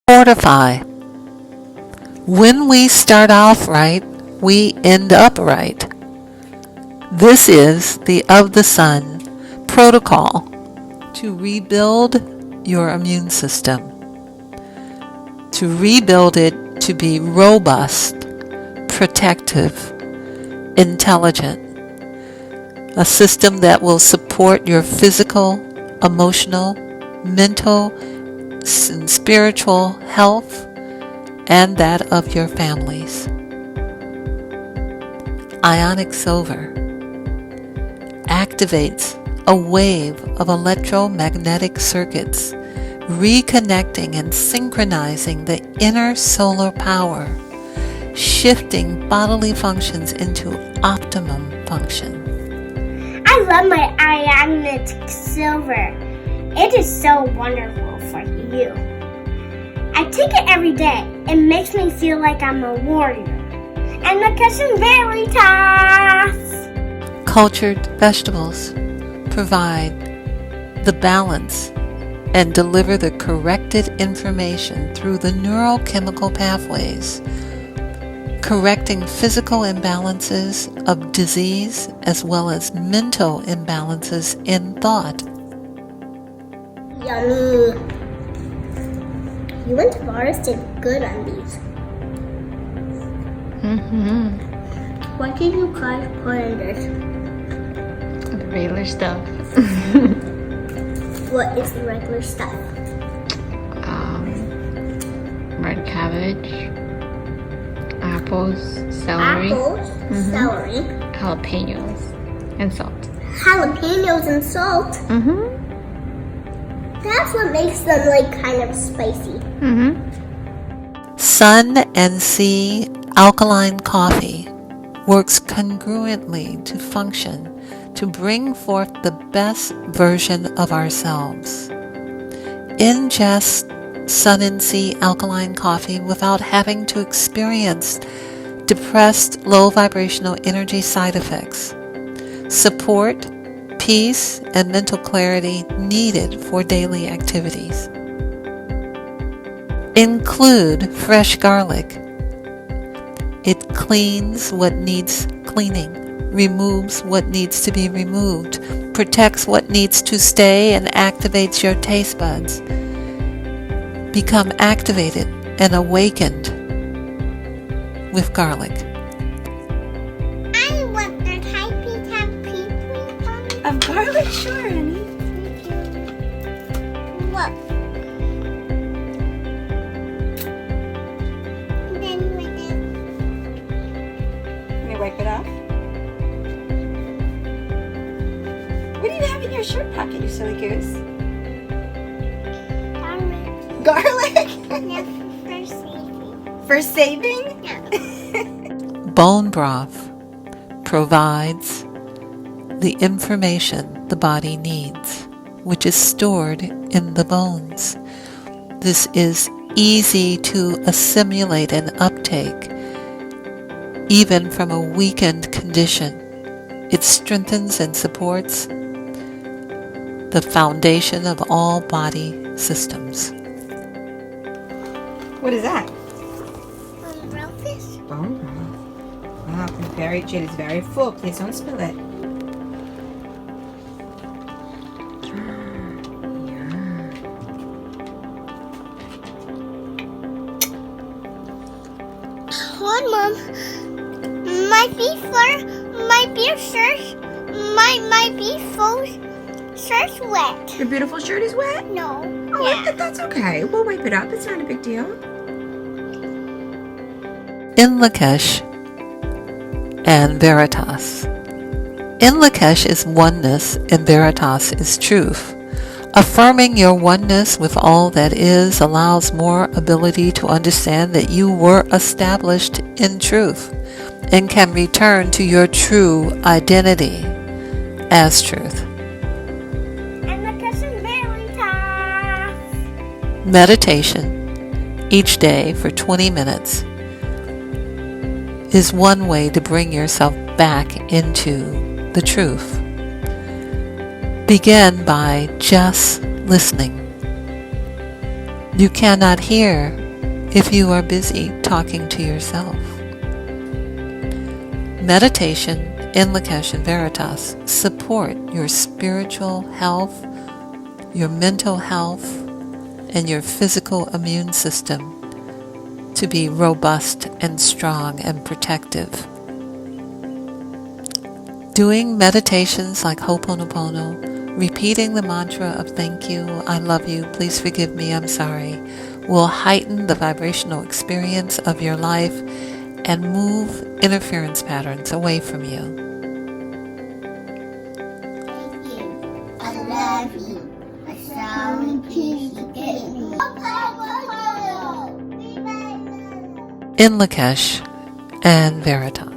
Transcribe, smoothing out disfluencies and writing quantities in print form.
Fortify. When we start off right, we end up right. This is the Of the Sun protocol to rebuild your immune system, to rebuild it to be robust, protective, intelligent, a system that will support your physical, emotional, mental, and spiritual health and that of your families. Ionic Silver activates a wave of electromagnetic circuits, reconnecting and synchronizing the inner solar power, shifting bodily functions into optimum function. I love my Ionic Silver. It is so wonderful for you. I take it every day. It makes me feel like I'm a warrior. And my cousin Veritas. Cultured vegetables provide the balance and deliver the corrected information through the neurochemical pathways, correcting physical imbalances of disease as well as mental imbalances in thought. Yummy. You and Tavares did good on these. What did you guys put in this? The regular stuff. What is the regular stuff? Red cabbage, apples, celery, Celery, jalapenos, and salt. jalapenos, and salt. That's what makes them like kind of spicy. Sun and Sea Alkaline Coffee works congruently to function to bring forth the best version of ourselves. Ingest Sun and Sea Alkaline Coffee without having to experience depressed, low vibrational energy side effects. Support, peace, and mental clarity needed for daily activities. Include fresh garlic. It cleans what needs cleaning, removes what needs to be removed, protects what needs to stay, and activates your taste buds. Become activated and awakened with garlic. I want the happy people. Of garlic, sure, honey. Look. Then with it. Let me wipe it off. What do you have in your shirt pocket, you silly goose? Garlic? For saving? Bone broth provides the information the body needs, which is stored in the bones. This is easy to assimilate and uptake, even from a weakened condition. It strengthens and supports the foundation of all body systems. What is that? Breakfast? Bone broth. Wow, it is very full. Please don't spill it. Hold, Mom. My beautiful shirt's wet. Your beautiful shirt is wet? No. Oh, that's okay. We'll wipe it up. It's not a big deal. In Lakesh and Veritas. In Lakesh is oneness and Veritas is truth. Affirming your oneness with all that is allows more ability to understand that you were established in truth and can return to your true identity as truth. And my cousin Veritas. Meditation each day for 20 minutes is one way to bring yourself back into the truth. Begin by just listening. You cannot hear if you are busy talking to yourself. Meditation, in Lakesh and Veritas, support your spiritual health, your mental health, and your physical immune system to be robust and strong and protective. Doing meditations like Ho'oponopono, repeating the mantra of thank you, I love you, please forgive me, I'm sorry, will heighten the vibrational experience of your life and move interference patterns away from you. Thank you. I love you. A sound kiss you gave me. In Lakesh and Veritas.